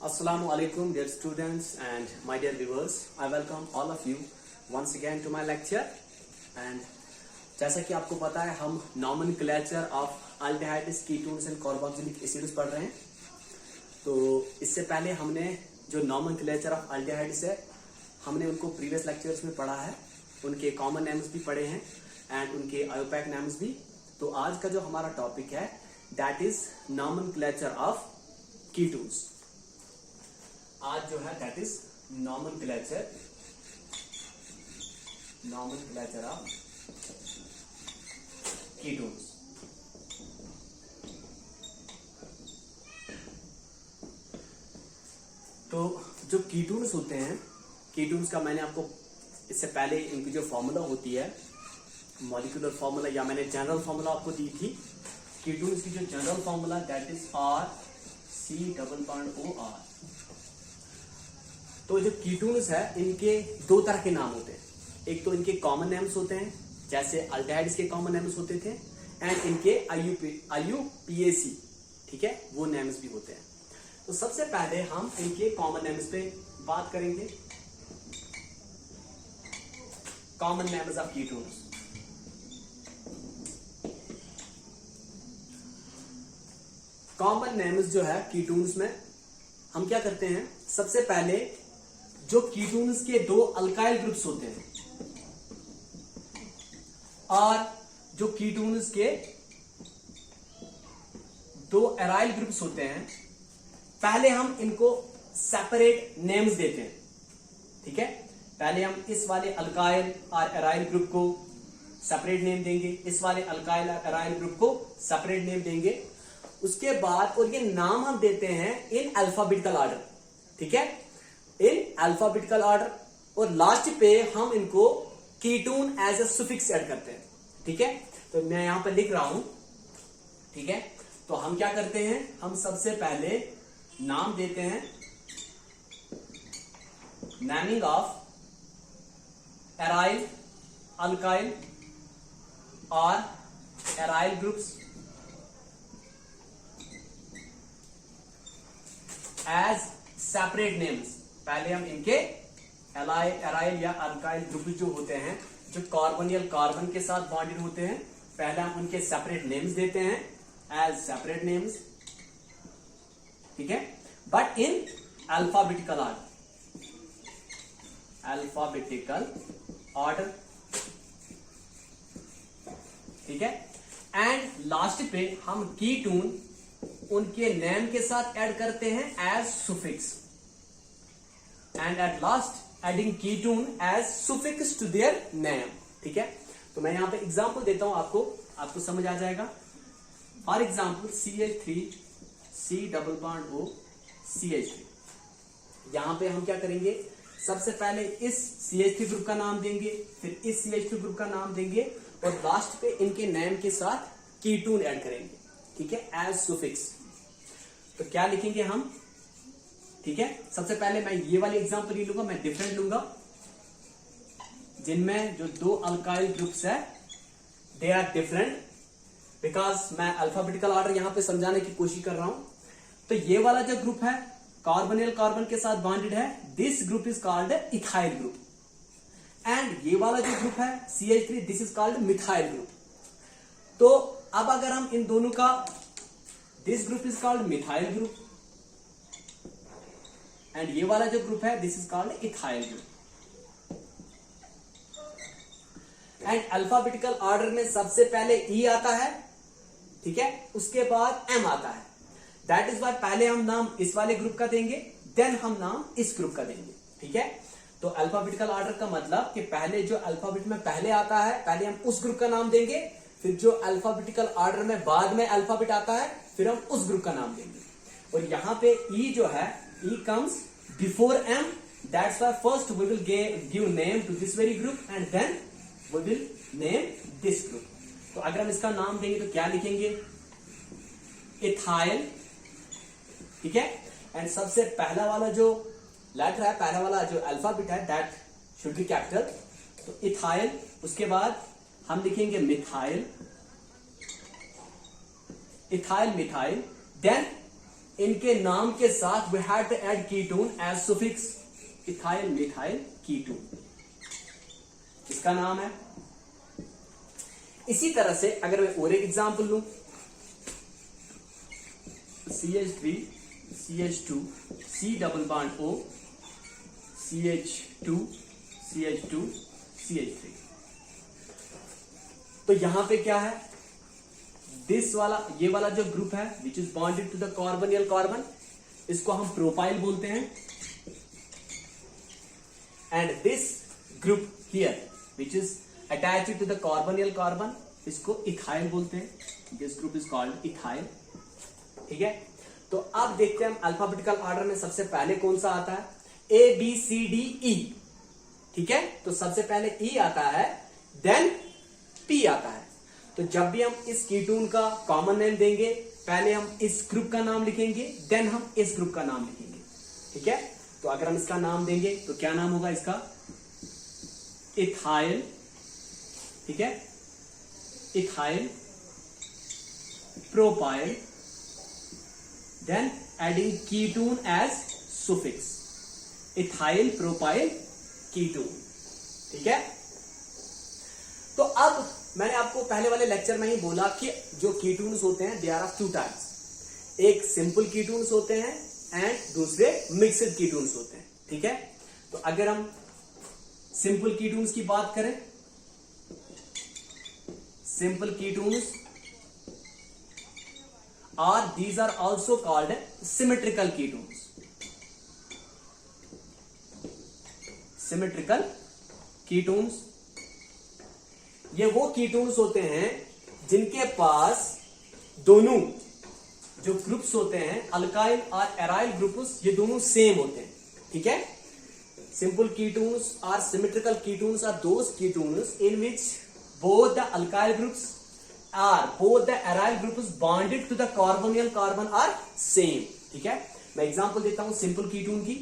Assalamu alaikum dear students and my dear viewers. I welcome all of you once again to my lecture and जैसा कि आपको पता है हम nomenclature of aldehydes, ketones and carboxylic acids पढ़ रहे हैं। तो इससे पहले हमने जो nomenclature of aldehydes है हमने उनको previous lectures में पढ़ा है, उनके common names भी पढ़े हैं and उनके IUPAC names भी। तो आज का जो हमारा टॉपिक है that is nomenclature of ketones। आज जो है that is nomenclature of ketones। तो जो कीटोन्स होते हैं, कीटोन्स का मैंने आपको इससे पहले इनकी जो फॉर्मूला होती है मॉलिक्यूलर फॉर्मूला या मैंने जनरल फॉर्मूला आपको दी थी। कीटोन्स की जो general formula that is RC⸸OR। तो जो कीटोन्स है इनके दो तरह के नाम होते हैं, एक तो इनके कॉमन नेम्स होते हैं जैसे अल्डिहाइड्स के कॉमन नेम्स होते थे एंड इनके IUPAC, ठीक है, वो नेम्स भी होते हैं। तो सबसे पहले हम इनके कॉमन नेम्स पे बात करेंगे। Common names of ketones. Common names जो है कीटोन्स में हम क्या करते हैं, सबसे पहले जो कीटोन्स के दो अल्काइल ग्रुप्स होते हैं और जो कीटोन्स के दो एराइल ग्रुप्स होते हैं, पहले हम इनको सेपरेट नेम्स देते हैं, ठीक है। पहले हम इस वाले अल्काइल और एराइल ग्रुप को सेपरेट नेम देंगे, इस वाले अल्काइल और एराइल ग्रुप को सेपरेट नेम देंगे। उसके बाद और ये नाम हम देते हैं इन अल्फाबेटिकल ऑर्डर, ठीक है, इन अल्फाबेटिकल ऑर्डर। और लास्ट पे हम इनको ketone as a suffix add करते हैं, ठीक है। तो मैं यहां पर लिख रहा हूं, ठीक है। तो हम क्या करते हैं, हम सबसे पहले नाम देते हैं नेमिंग ऑफ एराइल, अल्काइल और aryl groups as separate names. पहले हम इनके एराइल या अल्काइल ग्रुप जो होते हैं, जो कार्बोनियल कार्बन के साथ बॉन्डेड होते हैं, पहले हम उनके सेपरेट नेम्स देते हैं एज सेपरेट नेम्स, ठीक है, बट इन अल्फाबेटिकल ऑर्डर, ठीक है। एंड लास्ट पे हम कीटोन उनके नेम के साथ ऐड करते हैं as suffix and at last adding ketone as suffix to their name, ठीक है। तो मैं यहां पे एग्जांपल देता हूं, आपको समझ आ जाएगा। फॉर एग्जांपल CH3COOCH3, यहां पे हम क्या करेंगे, सबसे पहले इस CH3 ग्रुप का नाम देंगे, फिर इस CH3 ग्रुप का नाम देंगे और लास्ट पे इनके नेम के साथ कीटोन ऐड करेंगे, ठीक है, एज सुफिक्स। तो क्या लिखेंगे हम, ठीक है। सबसे पहले मैं ये वाली एग्जांपल ही लूंगा, मैं डिफरेंट लूंगा, जिनमें जो दो अल्काइल ग्रुप्स है दे आर डिफरेंट, बिकॉज मैं अल्फाबेटिकल ऑर्डर यहां पे समझाने की कोशिश कर रहा हूं। तो ये वाला जो ग्रुप है कार्बोनियल कार्बन के साथ बॉन्डेड है, this group is called ethyl group. And ये वाला जो ग्रुप है CH3, this is called methyl group. तो अब अगर हम इन दोनों का, this group is called methyl group and ये वाला जो ग्रुप है this is called ethyl group. And alphabetical order में सबसे पहले E आता है, ठीक है, उसके बाद M आता है। दैट इज वाई पहले हम नाम इस वाले ग्रुप का देंगे, देन हम नाम इस ग्रुप का देंगे, ठीक है। तो अल्फाबेटिकल ऑर्डर का मतलब कि पहले जो अल्फाबेट में पहले आता है पहले हम उस ग्रुप का नाम देंगे, फिर जो अल्फाबेटिकल ऑर्डर में बाद में अल्फाबेट आता है फिर हम उस ग्रुप का नाम देंगे। और यहां पे E जो है, E comes before M, that's why first we will give name to this very group and then we will name this group। तो अगर हम इसका नाम देंगे तो क्या लिखेंगे, इथाइल, ठीक है। एंड सबसे पहला वाला जो लेटर है, पहला वाला जो अल्फाबेट है दैट शुड बी कैपिटल, तो इथाइल। उसके बाद हम लिखेंगे मिथाइल, इथाइल मिथाइल, देन इनके नाम के साथ we had to add ketone as suffix, ethyl methyl ketone, इसका नाम है। इसी तरह से अगर मैं और एक एग्जांपल लूं, CH3 CH2 C double bond O CH2 CH2 CH3, तो यहां पे क्या है, दिस वाला, ये वाला जो ग्रुप है which is bonded to the carbonyl carbon, इसको हम प्रोपाइल बोलते हैं। And this group here which is attached to the carbonyl carbon, इसको इथाइल बोलते हैं। This group is called ethyl. ठीक है, तो अब देखते हैं हम अल्फाबेटिकल ऑर्डर में सबसे पहले कौन सा आता है, ABCDE। ठीक है, तो सबसे पहले E आता है, देन P आता है। तो जब भी हम इस कीटोन का कॉमन नेम देंगे, पहले हम इस ग्रुप का नाम लिखेंगे, देन हम इस ग्रुप का नाम लिखेंगे। ठीक है, तो अगर हम इसका नाम देंगे तो क्या नाम होगा इसका, इथाइल। ठीक है, ethyl propyl, then adding ketone as suffix, ethyl propyl ketone. ठीक है, तो अब मैंने आपको पहले वाले लेक्चर में ही बोला कि जो कीटोन्स होते हैं दे आर ऑफ 2 टाइप्स, एक सिंपल कीटोन्स होते हैं एंड दूसरे मिक्सड कीटोन्स होते हैं। ठीक है, तो अगर हम सिंपल कीटोन्स की बात करें, simple ketones are, these are also called symmetrical ketones. Symmetrical ketones, ये वो कीटोन्स होते हैं जिनके पास दोनों जो ग्रुप्स होते हैं, अल्काइल और एराइल ग्रुप्स, ये दोनों सेम होते हैं। ठीक है, simple ketones are symmetrical ketones are those ketones in which both the alkyl groups or both the aryl groups bonded to the carbonyl carbon are same। ठीक है, मैं एग्जांपल देता हूं सिंपल कीटोन की,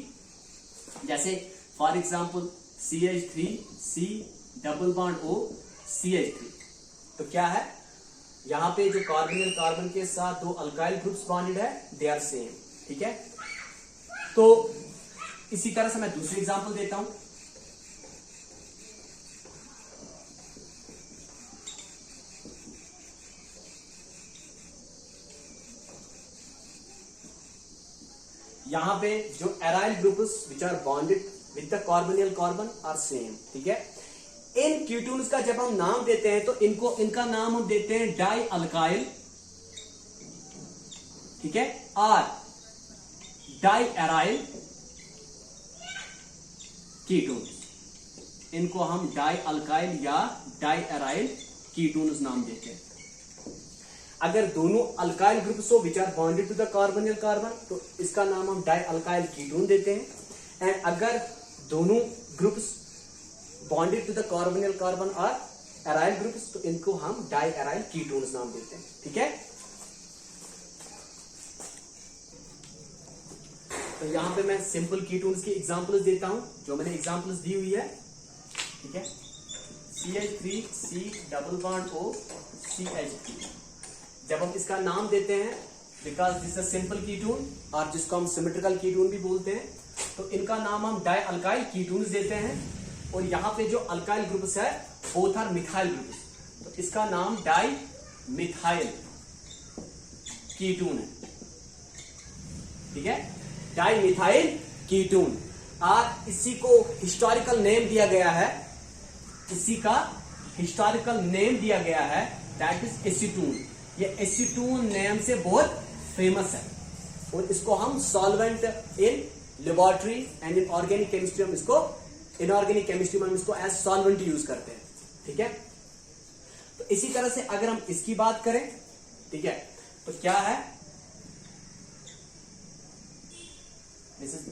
जैसे for example CH3 C double bond O CH3। तो क्या है, यहां पे जो कार्बोनियल कार्बन के साथ 2 अल्काइल ग्रुप्स बॉन्डेड है, दे आर सेम। ठीक है, तो इसी तरह से मैं दूसरी एग्जांपल देता हूं, यहां पे जो aryl groups which are bonded with the carbonyl carbon are same. ठीक है, इन कीटोन्स का जब हम नाम देते हैं तो इनका नाम हम देते हैं डाई अल्काइल। ठीक है, और डाई एराइल कीटोन्स, इनको हम डाई अल्काइल या डाई एराइल कीटोन्स नाम देते हैं। अगर दोनों अल्काइल ग्रुप्स हो which are bonded to the carbonyl carbon, तो इसका नाम हम डाई अल्काइल कीटोन देते हैं। एंड अगर दोनों groups bonded to the carbonyl carbon और एराइल ग्रुप्स, तो इनको हम डाई एराइल कीटोन्स नाम देते हैं। ठीक है, तो यहां पे मैं सिंपल कीटोन्स की एग्जांपल्स देता हूं, जो मैंने एग्जांपल्स दी हुई है। ठीक है, CH3 C double bond O CH3, जब हम इसका नाम देते हैं, because this is simple ketone और जिसको हम सिमेट्रिकल कीटोन भी बोलते हैं, तो इनका नाम हम डाई अल्काइल कीटोन्स देते हैं। और यहां पे जो अल्काइल ग्रुप्स है बोथ आर मिथाइल ग्रुप्स, तो इसका नाम डाई मिथाइल कीटोन है। ठीक है, डाई मिथाइल कीटोन, और इसी को हिस्टोरिकल नेम दिया गया है, इसी का हिस्टोरिकल नेम दिया गया है, दैट इज एसीटोन। ये एसीटोन नेम से बहुत फेमस है, और इसको हम solvent in laboratory and in organic chemistry, हम इसको इनऑर्गेनिक केमिस्ट्री में हम इसको एज सॉल्वेंट यूज करते हैं। ठीक है, तो इसी तरह से अगर हम इसकी बात करें, ठीक है, तो क्या है, this is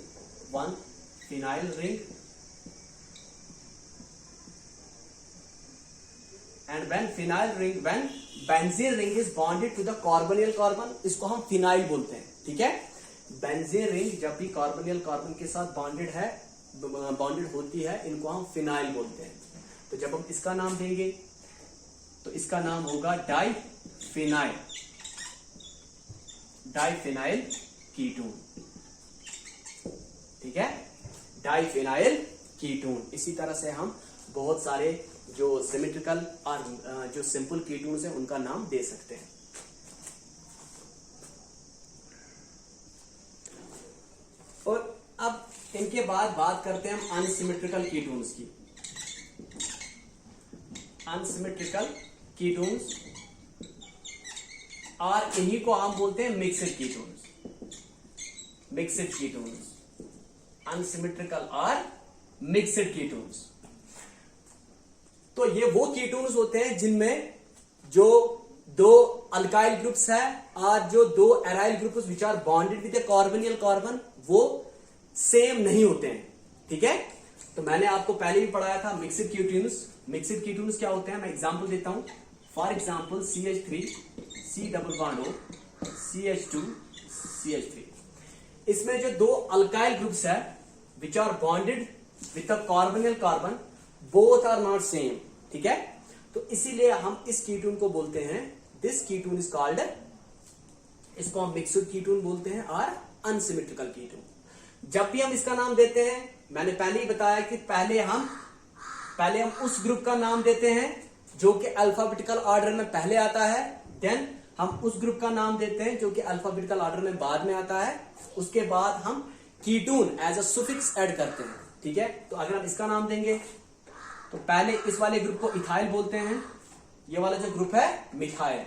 1 phenyl ring, and when benzene ring is bonded to the carbonyl carbon, इसको हम फिनाइल बोलते हैं। ठीक है, बेंजीन रिंग जब भी कार्बोनियल कार्बन के साथ बॉन्डेड होती है, इनको हम फिनाइल बोलते हैं। तो जब हम इसका नाम देंगे तो इसका नाम होगा डाई फिनाइल कीटोन, ठीक है, डाइफिनाइल कीटोन। इसी तरह से हम बहुत सारे जो सिमेट्रिकल और जो सिंपल कीटोन्स हैं उनका नाम दे सकते हैं। और अब इनके बाद बात करते हैं हम अनसिमेट्रिकल कीटोन्स की। अनसिमेट्रिकल कीटोन्स और इन्हीं को हम बोलते हैं mixed ketones. Mixed ketones, unsymmetrical और मिक्स्ड कीटोन्स। तो ये वो कीटोन्स होते हैं जिनमें जो दो अल्काइल ग्रुप्स है और जो दो aryl groups which are bonded with a carbonyl carbon वो सेम नहीं होते हैं, ठीक है। तो मैंने आपको पहले भी पढ़ाया था मिक्स्ड कीटोन्स। मिक्स्ड कीटोन्स क्या होते हैं, मैं एग्जांपल देता हूं। For example CH3 C double bond O CH2 CH3, इसमें जो दो अल्काइल ग्रुप्स है which are bonded with a carbonyl carbon, both are not same, ठीक है। तो इसीलिए हम इस कीटोन को बोलते हैं, दिस कीटोन इज कॉल्ड, इसको हम मिक्स्ड कीटोन बोलते हैं और अनसिमेट्रिकल कीटोन। जब भी हम इसका नाम देते हैं, मैंने पहले ही बताया कि पहले हम उस ग्रुप का नाम देते हैं जो कि अल्फाबेटिकल ऑर्डर में पहले आता है, देन हम उस ग्रुप का नाम देते हैं जो कि अल्फाबेटिकल ऑर्डर में बाद में आता है। उसके बाद हम ketone as a suffix add करते हैं, ठीक है। तो अगर हम इसका नाम देंगे तो पहले इस वाले ग्रुप को इथाइल बोलते हैं, ये वाला जो ग्रुप है मिथाइल।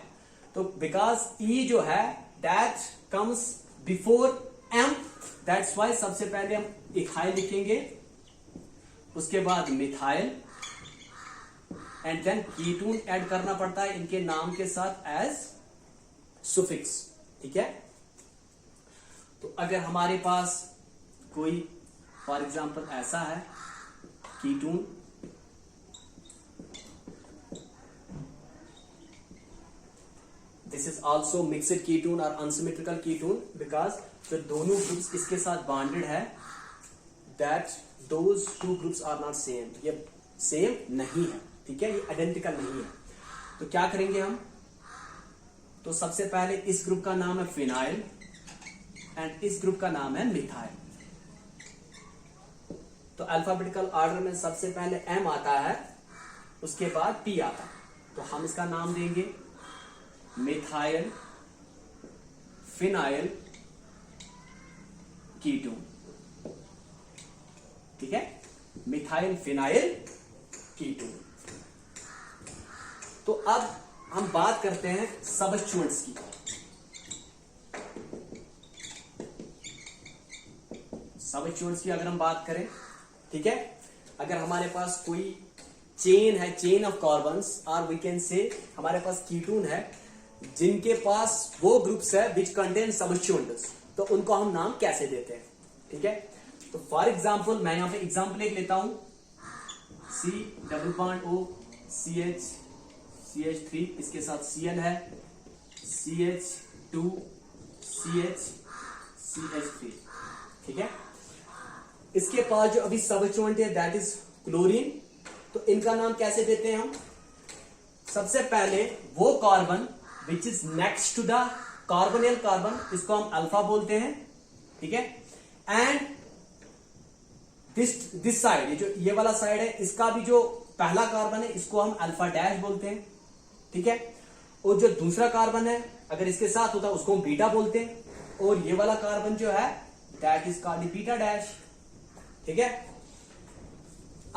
तो बिकॉज ई जो है that comes before M, that's why सबसे पहले हम इथाइल लिखेंगे, उसके बाद methyl, and then ketone add करना पड़ता है इनके नाम के साथ एज सुफिक्स, ठीक है। तो अगर हमारे पास कोई फॉर एग्जांपल ऐसा है ketone, this is also mixed ketone और अनसिमेट्रिकल कीटोन बिकॉज जो दोनों ग्रुप्स इसके साथ बॉन्डेड है that those two groups are not same, ये सेम नहीं है, ठीक है, ये आइडेंटिकल नहीं है। तो क्या करेंगे हम, तो सबसे पहले इस ग्रुप का नाम है फिनाइल एंड इस ग्रुप का नाम है मिथाइल। तो अल्फाबेटिकल ऑर्डर में सबसे पहले एम आता है, उसके बाद पी आता है। तो हम इसका नाम देंगे मिथाइल फिनाइल कीटोन, ठीक है, मिथाइल फिनाइल कीटोन। तो अब हम बात करते हैं सबस्टिट्यूएंट्स की। सबस्टिट्यूएंट्स की अगर हम बात करें, ठीक है, अगर हमारे पास कोई चेन है, चेन ऑफ कार्बन्स, और वी कैन से हमारे पास कीटोन है जिनके पास वो ग्रुप्स है विच कंटेन सबस्टिट्यूएंट्स, तो उनको हम नाम कैसे देते हैं, ठीक है। तो फॉर एग्जांपल मैं यहां पे एग्जांपल एक लेता हूं, C double bond O CH CH3, इसके साथ Cl है, CH2 CH CH3, ठीक है। इसके पास जो अभी सबस्टिट्यूएंट है दैट इज क्लोरीन। तो इनका नाम कैसे देते हैं हम, सबसे पहले वो carbon which is next to the carbonyl carbon, इसको हम अल्फा बोलते हैं, ठीक है। एंड दिस साइड, जो ये वाला साइड है, इसका भी जो पहला कार्बन है इसको हम अल्फा डैश बोलते हैं, ठीक है। और जो दूसरा कार्बन है अगर इसके साथ होता है उसको हम बीटा बोलते हैं, और ये वाला कार्बन जो है that is called beta dash, ठीक है।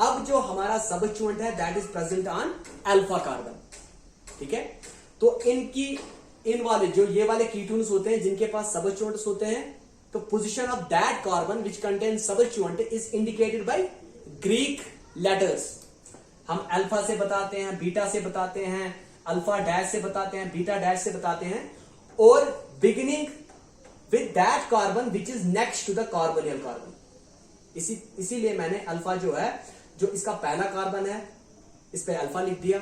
अब जो हमारा सबस्टिट्यूएंट है that is present on alpha carbon, ठीक है। तो इन वाले जो ये वाले कीटोन्स होते हैं जिनके पास सबस्टिट्यूएंट्स होते हैं, तो position of that carbon which contain substituent is indicated by Greek letters. हम अल्फा से बताते हैं, बीटा से बताते हैं, अल्फा डैश से बताते हैं, बीटा डैश से बताते हैं, और beginning with that carbon which is next to the carbonyl carbon. इसीलिए मैंने अल्फा जो है, जो इसका पहला कार्बन है इस पे अल्फा लिख दिया,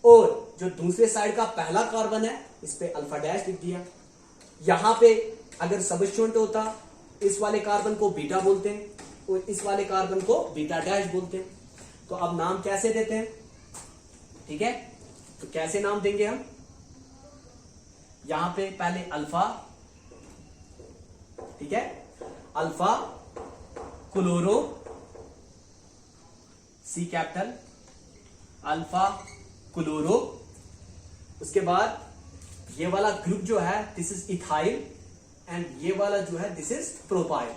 और जो दूसरे साइड का पहला कार्बन है इस पे अल्फा डैश लिख दिया। यहां पे अगर सबस्टिट्यूएंट होता इस वाले कार्बन को बीटा बोलते हैं और इस वाले कार्बन को बीटा डैश बोलते हैं। तो अब नाम कैसे देते हैं, ठीक है। तो कैसे नाम देंगे हम, यहां पे पहले अल्फा, ठीक है, अल्फा क्लोरो, सी कैपिटल, अल्फा क्लोरो। उसके बाद ये वाला ग्रुप जो है दिस इज इथाइल, एंड ये वाला जो है this is propyl.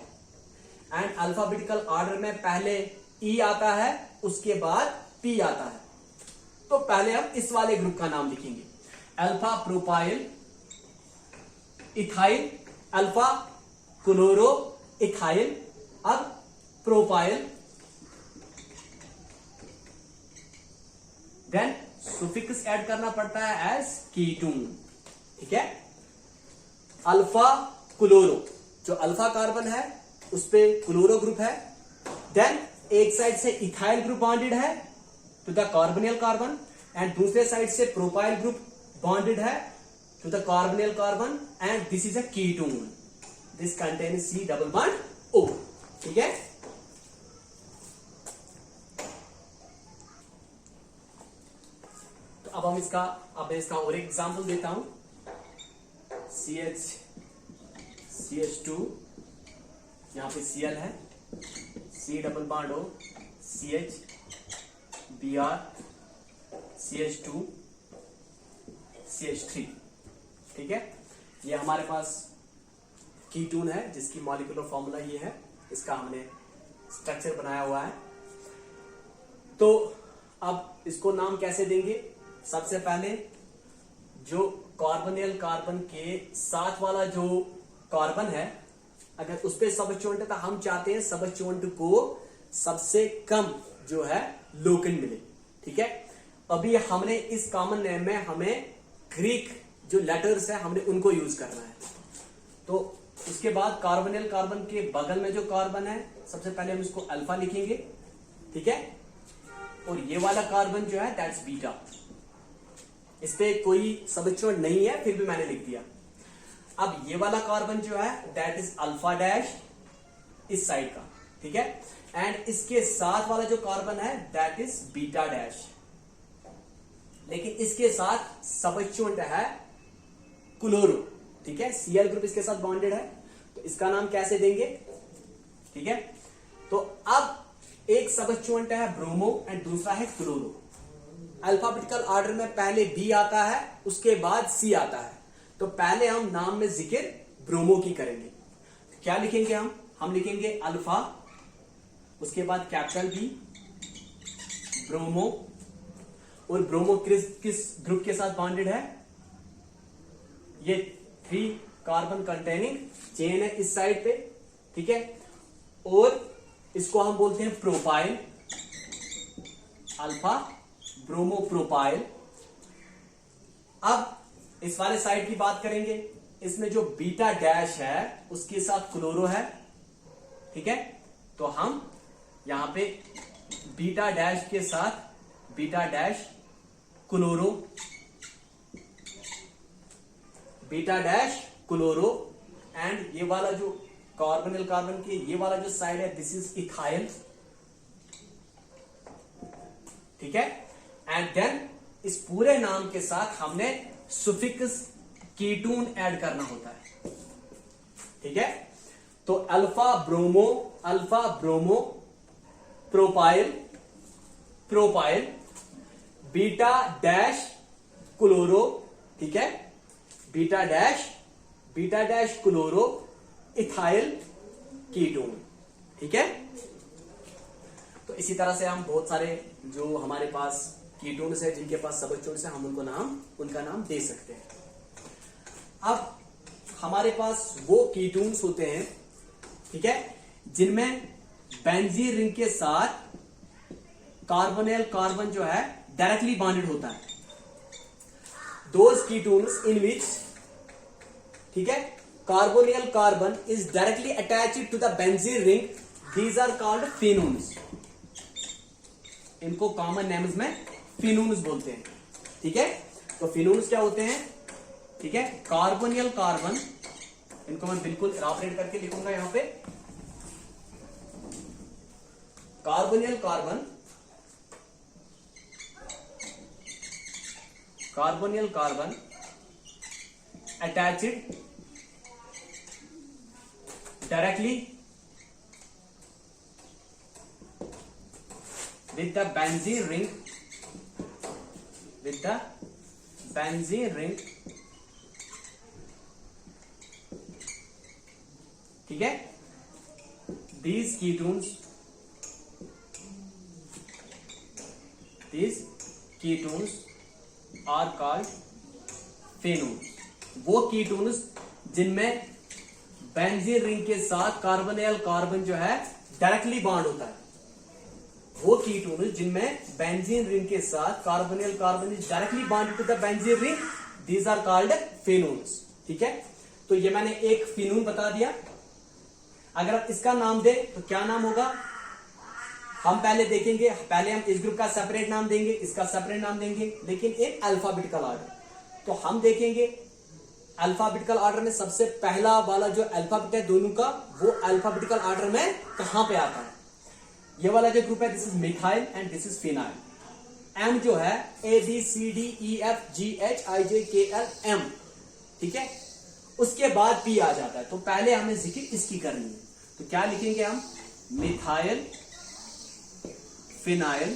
And alphabetical order में पहले ई आता है, उसके बाद पी आता है। तो पहले हम इस वाले ग्रुप का नाम लिखेंगे, alpha propyl ethyl, alpha chloro ethyl, अब प्रोपाइल, देन सुफिक्स ऐड करना पड़ता है एज कीटून, ठीक है। अल्फा क्लोरो, जो अल्फा कार्बन है उस पे क्लोरो ग्रुप है, देन एक साइड से इथाइल ग्रुप बॉन्डेड है to the carbonyl carbon, and दूसरे साइड से प्रोपाइल ग्रुप बॉन्डेड है to the carbonyl carbon, and this is a ketone, this contains C double bond O, ठीक है। तो अब हम इसका और एक एग्जांपल देता हूं, CH2, यहां पे Cl है, C double bond O, CH, Br, CH2, CH3, ठीक है। ये हमारे पास कीटून है जिसकी मॉलिक्यूलर फॉर्मूला ये है, इसका हमने स्ट्रक्चर बनाया हुआ है। तो अब इसको नाम कैसे देंगे? सबसे पहले जो कार्बोनियल कार्बन के साथ वाला जो कार्बन है, अगर उस पर सबस्टिट्यूएंट है तो हम चाहते हैं सबस्टिट्यूएंट को सबसे कम जो है लोकेंड मिले, ठीक है। अभी हमने इस कॉमन नेम में हमें ग्रीक जो लेटर्स है हमने उनको यूज करना है। तो उसके बाद कार्बोनियल कार्बन के बगल में जो कार्बन है सबसे पहले हम इसको अल्फा लिखेंगे, ठीक है। और ये वाला कार्बन जो है दैट्स बीटा, इस पे कोई सबस्टिट्यूएंट नहीं है फिर भी मैंने लिख दिया। अब ये वाला कार्बन जो है दैट इज अल्फा डैश इस साइड का, ठीक है। एंड इसके साथ वाला जो कार्बन है दैट इज बीटा डैश, लेकिन इसके साथ सबस्टिट्यूएंट है क्लोरो, ठीक है। Cl ग्रुप इसके साथ बॉन्डेड है, तो इसका नाम कैसे देंगे, ठीक है। तो अब एक सबस्टिट्यूएंट है ब्रोमो एंड दूसरा है क्लोरो। अल्फाबेटिकल ऑर्डर में पहले बी आता है, उसके बाद सी आता है। तो पहले हम नाम में जिक्र ब्रोमो की करेंगे। तो क्या लिखेंगे हम लिखेंगे अल्फा, उसके बाद कैपिटल बी, ब्रोमो। और ब्रोमो किस ग्रुप के साथ बॉन्डेड है? ये 3 कार्बन कंटेनिंग चेन है इस साइड पे, ठीक है। और इसको हम बोलते हैं प्रोपाइल, अल्फा ब्रोमो प्रोपाइल। अब इस वाले साइड की बात करेंगे, इसमें जो बीटा डैश है उसके साथ क्लोरो है, ठीक है। तो हम यहां पे बीटा डैश के साथ beta dash chloro, beta dash chloro, and ये वाला जो कार्बोनिल कार्बन के ये वाला जो साइड है दिस इज इथाइल, ठीक है। एंड देन इस पूरे नाम के साथ हमने सुफिक्स कीटून ऐड करना होता है, ठीक है। तो alpha bromo propyl, beta dash chloro, ठीक है। Beta dash chloro ethyl ketone, ठीक है। तो इसी तरह से हम बहुत सारे जो हमारे पास कीटोन्स है जिनके पास सबस्टिट्यूएंट्स है हम उनका नाम दे सकते हैं। अब हमारे पास वो कीटोन्स होते हैं, ठीक है, जिनमें बेंजीन रिंग के साथ कार्बोनिल कार्बन जो है डायरेक्टली बॉन्डेड होता है। दोज कीटोन्स इन विच, ठीक है, carbonyl carbon is directly attached to the benzene ring, these are called phenones. इनको कॉमन नेम्स में फिनोन्स बोलते हैं, ठीक है। तो फिनोन्स क्या होते हैं, ठीक है, कार्बोनिल कार्बन, इनको मैं बिल्कुल इलाबोरेट करके लिखूंगा यहां पे। Carbonyl carbon attached directly with the benzene ring, with the benzene ring, ठीक है, these ketones are called phenols। वो कीटोन्स जिनमें बेंजीन रिंग के साथ कार्बोनिल कार्बन जो है डायरेक्टली बॉन्ड होता है, वो कीटोन्स जिनमें बेंजीन रिंग के साथ carbonyl carbon is directly bond to the benzene ring, these are called phenols. ठीक है, तो ये मैंने एक फिनोल बता दिया। अगर आप इसका नाम दे तो क्या नाम होगा, हम पहले देखेंगे, पहले हम इस ग्रुप का सेपरेट नाम देंगे, इसका सेपरेट नाम देंगे, लेकिन एक अल्फाबेटिकल ऑर्डर। तो हम देखेंगे अल्फाबेटिकल ऑर्डर में सबसे पहला वाला जो अल्फाबेट है दोनों का, वो अल्फाबेटिकल ऑर्डर में कहां पे आता है। ये वाला जो ग्रुप है this is methyl and this is phenyl. M जो है ABCDEFGHIJKL M, ठीक है, उसके बाद पी आ जाता है। तो पहले हमें जिक्र इसकी करनी है, तो क्या लिखेंगे हम, मिथाइल फिनाइल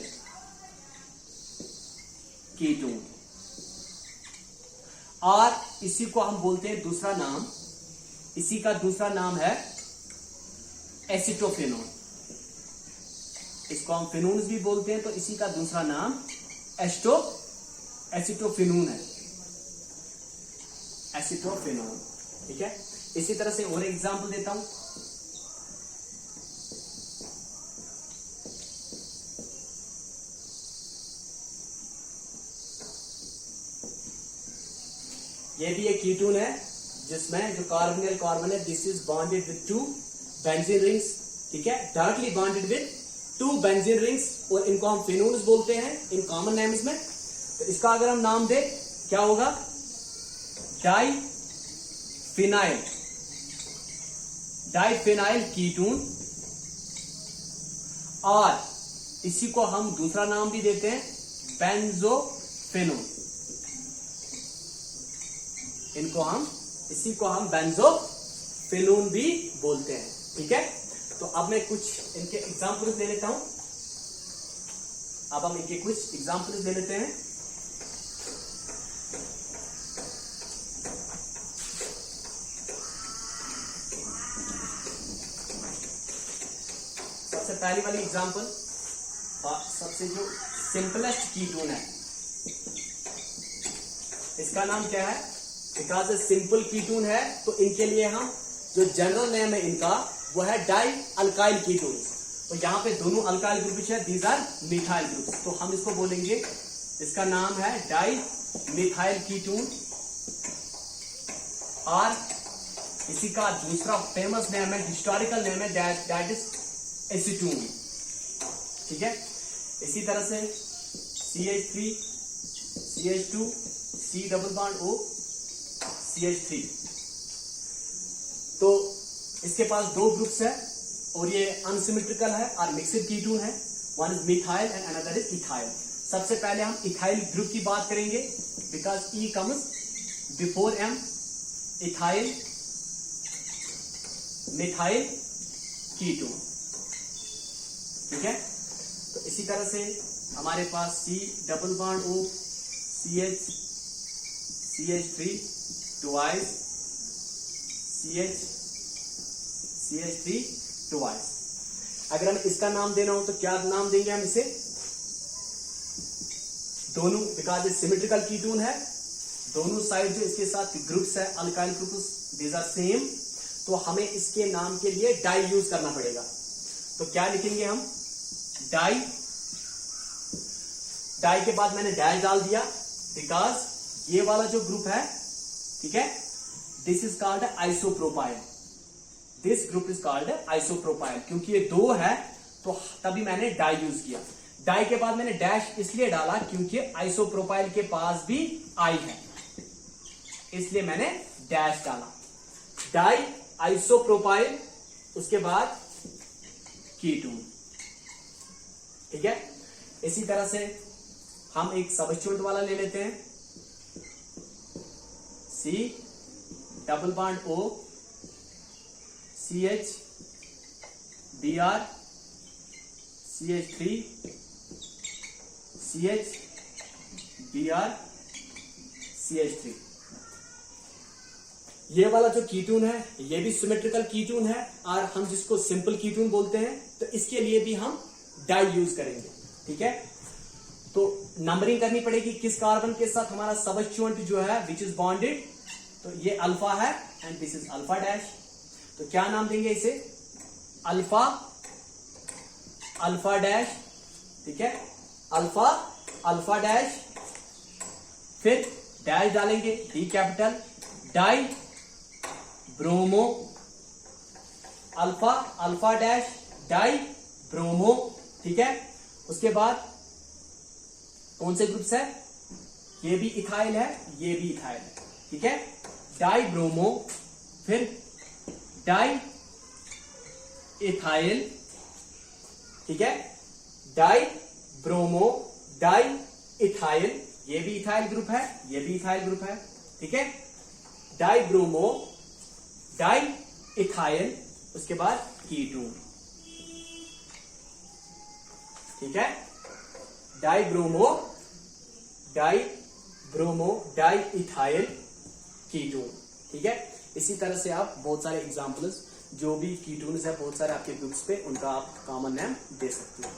कीटोन, और इसी को हम बोलते हैं दूसरा नाम, इसी का दूसरा नाम है एसिटोफेनोन। इसको हम फिनोन्स भी बोलते हैं, तो इसी का दूसरा नाम एसिटोफिनोन है, एसिटोफिनोन। ठीक है, इसी तरह से और एग्जांपल देता हूं, ये भी एक कीटोन है जिसमें जो कार्बोनिल कार्बन है this is bonded with two benzene rings. ठीक है, directly bonded with two benzene rings, और इनको हम फिनोल्स बोलते हैं इन कॉमन नेम्स में। तो इसका अगर हम नाम दे क्या होगा, डाइफिनाइल कीटोन, और इसी को हम दूसरा नाम भी देते हैं बेंजोफेनोन। इसी को हम बेंजोफेनोन भी बोलते हैं। ठीक है, तो अब मैं कुछ इनके एग्जाम्पल्स ले लेता हूं, अब हम इनके कुछ एग्जाम्पल्स ले लेते हैं। सबसे पहली वाली एग्जाम्पल, सबसे जो सिंपलेस्ट कीटोन है, इसका नाम क्या है, बिकॉज सिंपल कीटोन है तो इनके लिए हम जो जनरल नेम है इनका वो है डाई अल्काइल कीटोन। तो यहां पे दोनों अल्काइल ग्रुप है, दीज आर मिथाइल ग्रुप, तो हम इसको बोलेंगे, इसका नाम है डाई मिथाइल कीटोन, और इसी का दूसरा फेमस नेम है, हिस्टोरिकल नेम है, दैट इज एसीटोन। ठीक है, इसी तरह से CH3 CH2 C double bond O CH3, तो इसके पास दो ग्रुप्स है और ये अनसिमेट्रिकल है और मिक्सड कीटोन है, one is methyl and another is ethyl. सबसे पहले हम इथाइल ग्रुप की बात करेंगे, because E comes before M, ethyl methyl ketone. ठीक है, तो इसी तरह से हमारे पास C double bond O CH CH3 twice CH3 twice. अगर हम इसका नाम देना हो तो क्या नाम देंगे हम इसे, दोनों, बिकॉज ये सिमेट्रिकल कीटोन है, दोनों साइड जो इसके साथ ग्रुप्स है alkyl groups these are same, तो हमें इसके नाम के लिए डाई यूज करना पड़ेगा। तो क्या लिखेंगे हम, डाई के बाद मैंने डैश डाल दिया, बिकॉज ये वाला जो ग्रुप है, ठीक है, this is called isopropyl, this group is called isopropyl, क्योंकि ये दो है तो तभी मैंने डाई यूज किया। डाई के बाद मैंने डैश इसलिए डाला क्योंकि आइसोप्रोपाइल के पास भी आई है, इसलिए मैंने डैश डाला, डाई आइसोप्रोपाइल, उसके बाद कीटोन। ठीक है, इसी तरह से हम एक सब्स्टिट्यूएंट वाला ले लेते हैं, C double bond O CH Br CH3 CH Br CH3। ये वाला जो कीटून है ये भी सिमेट्रिकल कीटून है, और हम जिसको सिंपल कीटून बोलते हैं, तो इसके लिए भी हम डाई यूज करेंगे। ठीक है, तो नंबरिंग करनी पड़ेगी किस कार्बन के साथ हमारा सबस्टिट्यूएंट जो है विच इज बॉन्डेड, तो ये अल्फा है and this is alpha dash. तो क्या नाम देंगे इसे, अल्फा अल्फा डैश। ठीक है, अल्फा अल्फा डैश, फिर डैश डालेंगे D capital, die bromo, alpha alpha dash die bromo. ठीक है, उसके बाद कौन से ग्रुप्स है, ये भी इथाइल है, ये भी इथाइल है। ठीक है, डाई ब्रोमो, फिर डाई इथाइल। ठीक है, डाई ब्रोमो डाई इथाइल, ये भी इथाइल ग्रुप है, ये भी इथाइल ग्रुप है। ठीक है, डाई ब्रोमो डाई इथाइल, उसके बाद कीटोन। ठीक है, die bromo di ethyl ketone. ठीक है, इसी तरह से आप बहुत सारे एग्जांपल्स जो भी कीटोन्स है बहुत सारे आपके ग्रुप्स पे, उनका आप कॉमन नेम दे सकते हो।